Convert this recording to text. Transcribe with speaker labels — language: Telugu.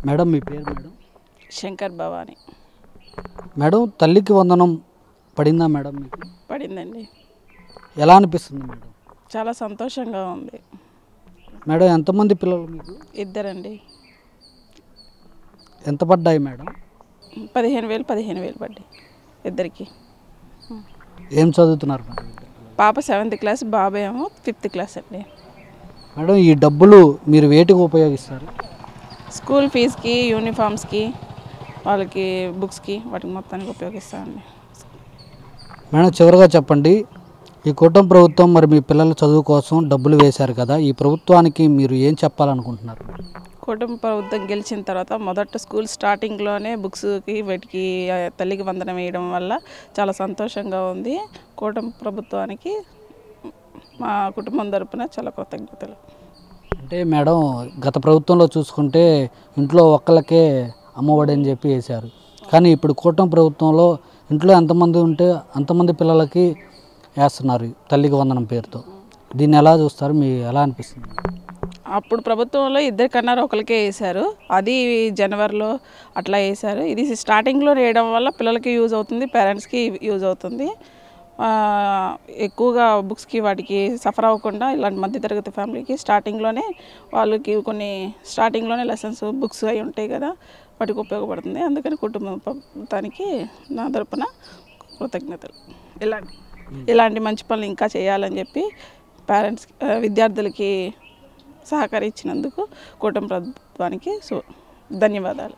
Speaker 1: మేడం మీ పేరు మేడం?
Speaker 2: శంకర్ భవాని.
Speaker 1: మేడం తల్లికి వందనం పడిందా మేడం మీకు?
Speaker 2: పడిందండి.
Speaker 1: ఎలా అనిపిస్తుంది మేడం?
Speaker 2: చాలా సంతోషంగా ఉంది.
Speaker 1: మేడం ఎంతమంది పిల్లలు మీకు?
Speaker 2: ఇద్దరండి.
Speaker 1: ఎంత పడ్డాయి మేడం?
Speaker 2: 15,000 పడ్డాయి ఇద్దరికి.
Speaker 1: ఏం చదువుతున్నారు మేడం?
Speaker 2: పాప 7th క్లాస్, బాబు ఏమో 5th క్లాస్ అండి.
Speaker 1: మేడం ఈ డబ్బులు మీరు వేటికి ఉపయోగిస్తారు?
Speaker 2: స్కూల్ ఫీజుకి, యూనిఫామ్స్కి, వాళ్ళకి బుక్స్కి, వాటికి మొత్తానికి ఉపయోగిస్తామండి.
Speaker 1: మేడం చివరిగా చెప్పండి, ఈ కూటమి ప్రభుత్వం మరి మీ పిల్లల చదువు కోసం డబ్బులు వేశారు కదా, ఈ ప్రభుత్వానికి మీరు ఏం చెప్పాలనుకుంటున్నారు?
Speaker 2: కూటమి ప్రభుత్వం గెలిచిన తర్వాత మొదట స్కూల్ స్టార్టింగ్లోనే బుక్స్కి వీటికి తల్లికి వందనం వేయడం వల్ల చాలా సంతోషంగా ఉంది. కూటమి ప్రభుత్వానికి మా కుటుంబం తరపున చాలా కృతజ్ఞతలు.
Speaker 1: అంటే మేడం గత ప్రభుత్వంలో చూసుకుంటే ఇంట్లో ఒక్కళ్ళకే అమ్మఒడి అని చెప్పి వేశారు, కానీ ఇప్పుడు కూటమి ప్రభుత్వంలో ఇంట్లో ఎంతమంది ఉంటే అంతమంది పిల్లలకి వేస్తున్నారు తల్లికి వందనం పేరుతో. దీన్ని ఎలా చూస్తారు? మీ ఎలా అనిపిస్తుంది?
Speaker 2: అప్పుడు ప్రభుత్వంలో ఇద్దరికన్నారు, ఒకరికే వేశారు. అది జనవరిలో అట్లా వేశారు. ఇది స్టార్టింగ్లో వేయడం వల్ల పిల్లలకి యూజ్ అవుతుంది, పేరెంట్స్కి యూజ్ అవుతుంది. ఎక్కువగా బుక్స్కి వాటికి సఫర్ అవ్వకుండా ఇలాంటి మధ్యతరగతి ఫ్యామిలీకి స్టార్టింగ్లోనే వాళ్ళకి కొన్ని స్టార్టింగ్లోనే లెసన్స్ బుక్స్ అవి ఉంటాయి కదా, వాటికి ఉపయోగపడుతుంది. అందుకని కుటుంబ ప్రభుత్వానికి నా తరపున కృతజ్ఞతలు. ఇలాంటి మంచి పనులు ఇంకా చేయాలని చెప్పి పేరెంట్స్ విద్యార్థులకి సహకరించినందుకు కూటమి ప్రభుత్వానికి ధన్యవాదాలు.